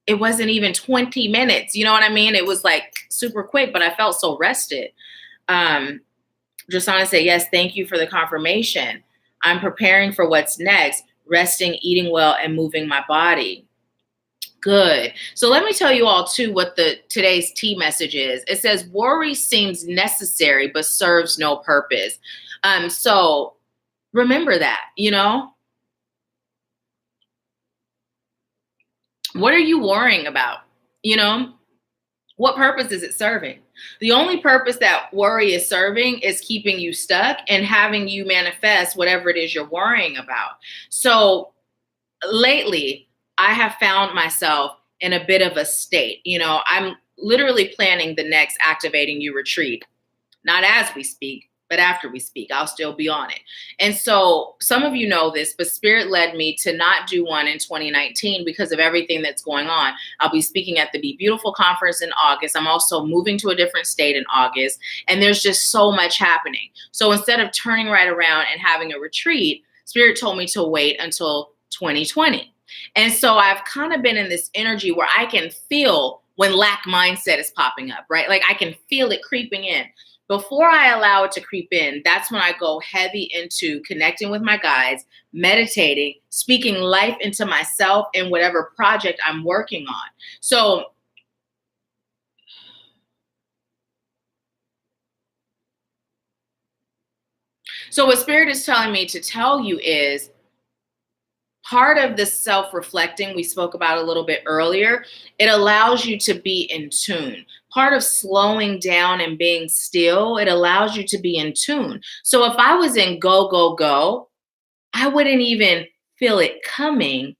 It wasn't even 20 minutes. You know what I mean? It was like super quick, but I felt so rested. Drasana said, yes, thank you for the confirmation. I'm preparing for what's next, resting, eating well, and moving my body. Good. So let me tell you all too what today's tea message is. It says worry seems necessary but serves no purpose. So remember that, what are you worrying about? What purpose is it serving? The only purpose that worry is serving is keeping you stuck and having you manifest whatever it is you're worrying about. So lately, I have found myself in a bit of a state. I'm literally planning the next Activating You retreat, not as we speak, but after we speak. I'll still be on it. And so some of you know this, but Spirit led me to not do one in 2019 because of everything that's going on. I'll be speaking at the Be Beautiful conference in August. I'm also moving to a different state in August, and there's just so much happening. So instead of turning right around and having a retreat, Spirit told me to wait until 2020. And so I've kind of been in this energy where I can feel when lack mindset is popping up, right? Like I can feel it creeping in. Before I allow it to creep in, that's when I go heavy into connecting with my guides, meditating, speaking life into myself in whatever project I'm working on. So what Spirit is telling me to tell you is, part of the self-reflecting we spoke about a little bit earlier, it allows you to be in tune. Part of slowing down and being still, it allows you to be in tune. So if I was in go, go, go, I wouldn't even feel it coming.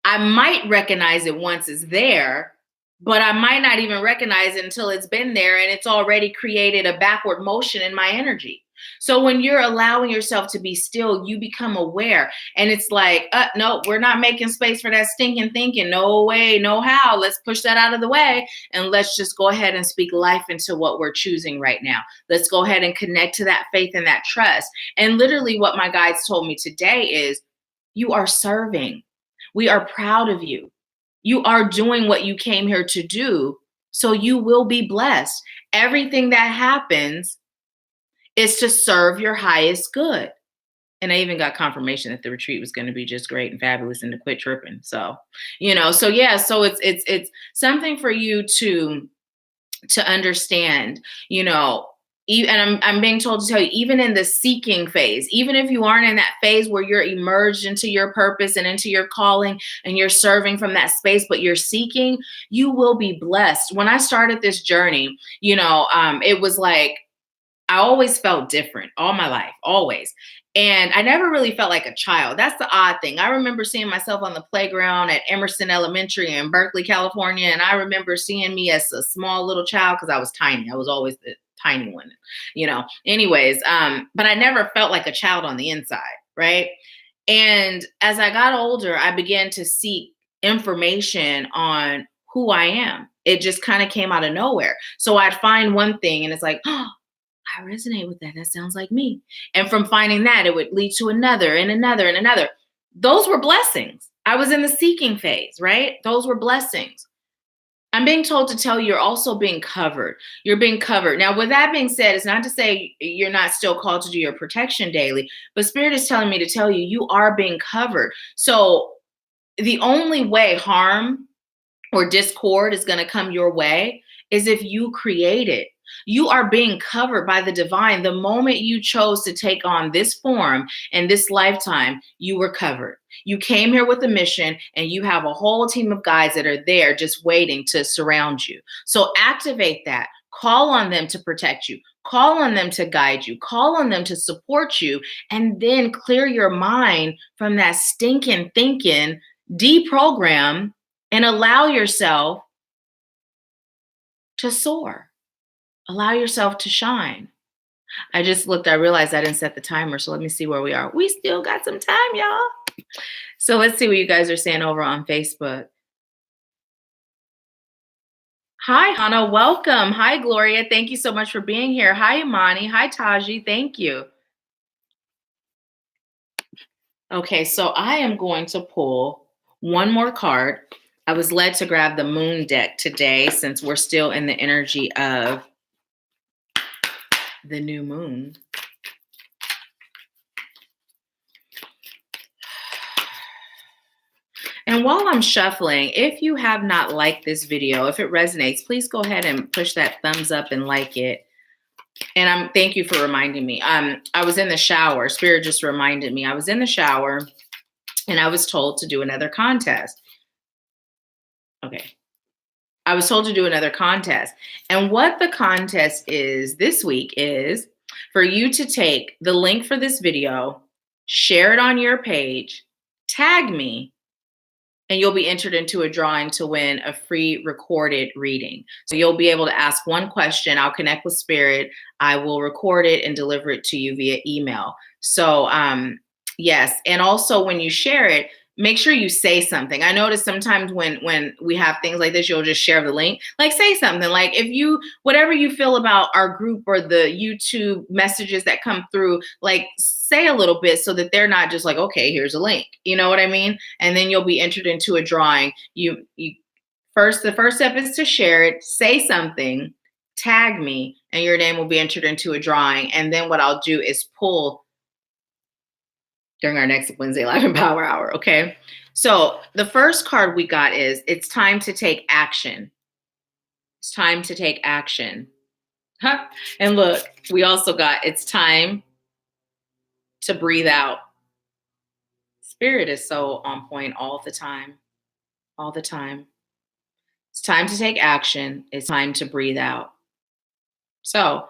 I might recognize it once it's there, but I might not even recognize it until it's been there and it's already created a backward motion in my energy. So when you're allowing yourself to be still, you become aware. And it's like, no, we're not making space for that stinking thinking. No way, no how. Let's push that out of the way. And let's just go ahead and speak life into what we're choosing right now. Let's go ahead and connect to that faith and that trust. And literally what my guides told me today is, you are serving. We are proud of you. You are doing what you came here to do. So you will be blessed. Everything that happens is to serve your highest good. And I even got confirmation that the retreat was going to be just great and fabulous and to quit tripping. So, so it's something for you to understand, and I'm being told to tell you, even in the seeking phase, even if you aren't in that phase where you're immersed into your purpose and into your calling and you're serving from that space, but you're seeking, you will be blessed. When I started this journey, it was like, I always felt different all my life, always. And I never really felt like a child. That's the odd thing. I remember seeing myself on the playground at Emerson Elementary in Berkeley, California. And I remember seeing me as a small little child because I was tiny. I was always the tiny one, Anyways, but I never felt like a child on the inside, right? And as I got older, I began to seek information on who I am. It just kind of came out of nowhere. So I'd find one thing and it's like, oh, I resonate with that. That sounds like me. And from finding that, it would lead to another and another and another. Those were blessings. I was in the seeking phase, right? Those were blessings. I'm being told to tell you, you're also being covered. You're being covered. Now, with that being said, it's not to say you're not still called to do your protection daily, but Spirit is telling me to tell you, you are being covered. So the only way harm or discord is going to come your way is if you create it. You are being covered by the divine. The moment you chose to take on this form in this lifetime, you were covered. You came here with a mission, and you have a whole team of guys that are there just waiting to surround you. So activate that. Call on them to protect you. Call on them to guide you. Call on them to support you. And then clear your mind from that stinking thinking, deprogram, and allow yourself to soar. Allow yourself to shine. I just looked, I realized I didn't set the timer. So let me see where we are. We still got some time, y'all. So let's see what you guys are saying over on Facebook. Hi, Hannah. Welcome. Hi, Gloria. Thank you so much for being here. Hi, Imani. Hi, Taji. Thank you. Okay, so I am going to pull one more card. I was led to grab the moon deck today since we're still in the energy of the new moon. And while I'm shuffling, if you have not liked this video, if it resonates, please go ahead and push that thumbs up and like it. And thank you for reminding me. I was in the shower. Spirit just reminded me. I was in the shower and I was told to do another contest. Okay. I was told to do another contest. And what the contest is this week is for you to take the link for this video, share it on your page, tag me, and you'll be entered into a drawing to win a free recorded reading. So you'll be able to ask one question. I'll connect with Spirit. I will record it and deliver it to you via email. So yes. And also when you share it, make sure you say something. I notice sometimes when we have things like this, you'll just share the link. Like say something like whatever you feel about our group or the YouTube messages that come through, like say a little bit so that they're not just like, okay, here's a link. You know what I mean? And then you'll be entered into a drawing. The first step is to share it, say something, tag me, and your name will be entered into a drawing. And then what I'll do is pull during our next Wednesday Live and Power Hour, okay? So the first card we got is, it's time to take action. It's time to take action. Huh? And look, we also got, it's time to breathe out. Spirit is so on point all the time, all the time. It's time to take action. It's time to breathe out. So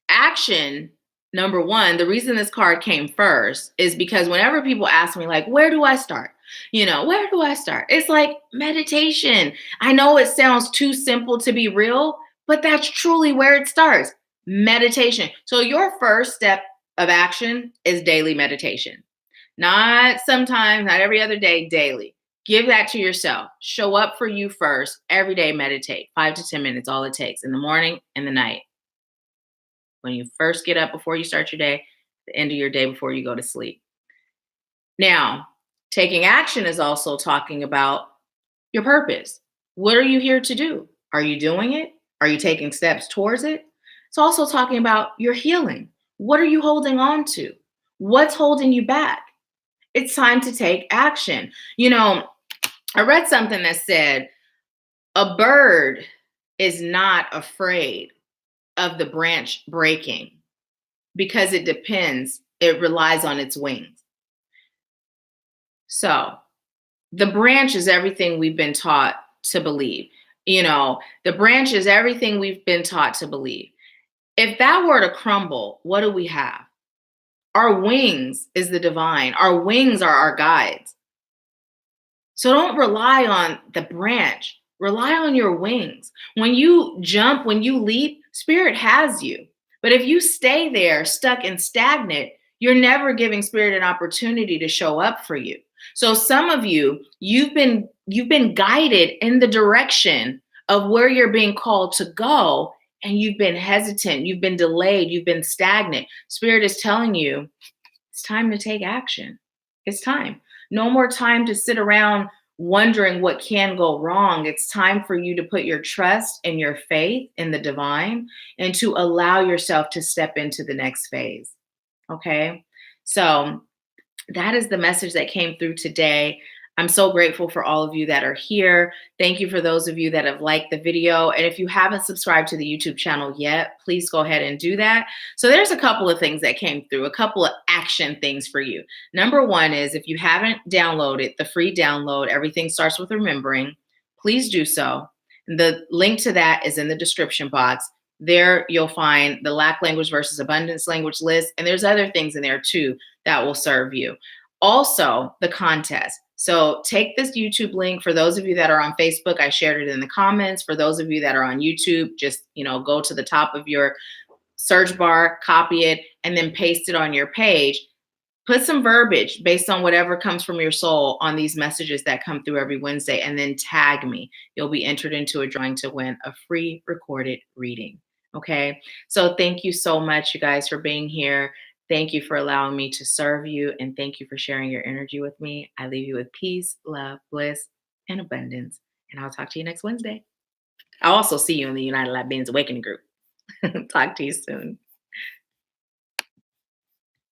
action, number one, the reason this card came first is because whenever people ask me, like, where do I start? Where do I start? It's like meditation. I know it sounds too simple to be real, but that's truly where it starts. Meditation. So your first step of action is daily meditation. Not sometimes, not every other day, daily. Give that to yourself. Show up for you first. Every day, meditate. 5 to 10 minutes, all it takes. In the morning and the night. When you first get up before you start your day, the end of your day before you go to sleep. Now, taking action is also talking about your purpose. What are you here to do? Are you doing it? Are you taking steps towards it? It's also talking about your healing. What are you holding on to? What's holding you back? It's time to take action. I read something that said a bird is not afraid of the branch breaking because it relies on its wings. So the branch is everything we've been taught to believe. The branch is everything we've been taught to believe. If that were to crumble, what do we have? Our wings is the divine. Our wings are our guides. So don't rely on the branch. Rely on your wings. When you jump, when you leap, Spirit has you. But if you stay there stuck and stagnant, you're never giving Spirit an opportunity to show up for you. So some of you, you've been guided in the direction of where you're being called to go, and you've been hesitant, you've been delayed, you've been stagnant. Spirit is telling you, it's time to take action. It's time. No more time to sit around wondering what can go wrong. It's time for you to put your trust and your faith in the divine and to allow yourself to step into the next phase. Okay? So that is the message that came through today. I'm so grateful for all of you that are here. Thank you for those of you that have liked the video. And if you haven't subscribed to the YouTube channel yet, please go ahead and do that. So there's a couple of things that came through, a couple of action things for you. Number one is if you haven't downloaded the free download, Everything Starts with Remembering, please do so. The link to that is in the description box. There you'll find the lack language versus abundance language list. And there's other things in there too that will serve you. Also, the contest. So take this YouTube link. For those of you that are on Facebook, I shared it in the comments. For those of you that are on YouTube, just go to the top of your search bar, copy it, and then paste it on your page. Put some verbiage based on whatever comes from your soul on these messages that come through every Wednesday, and then tag me. You'll be entered into a drawing to win a free recorded reading. Okay. So thank you so much, you guys, for being here. Thank you for allowing me to serve you, and thank you for sharing your energy with me. I leave you with peace, love, bliss, and abundance. And I'll talk to you next Wednesday. I'll also see you in the United Light Beings Awakening group. Talk to you soon.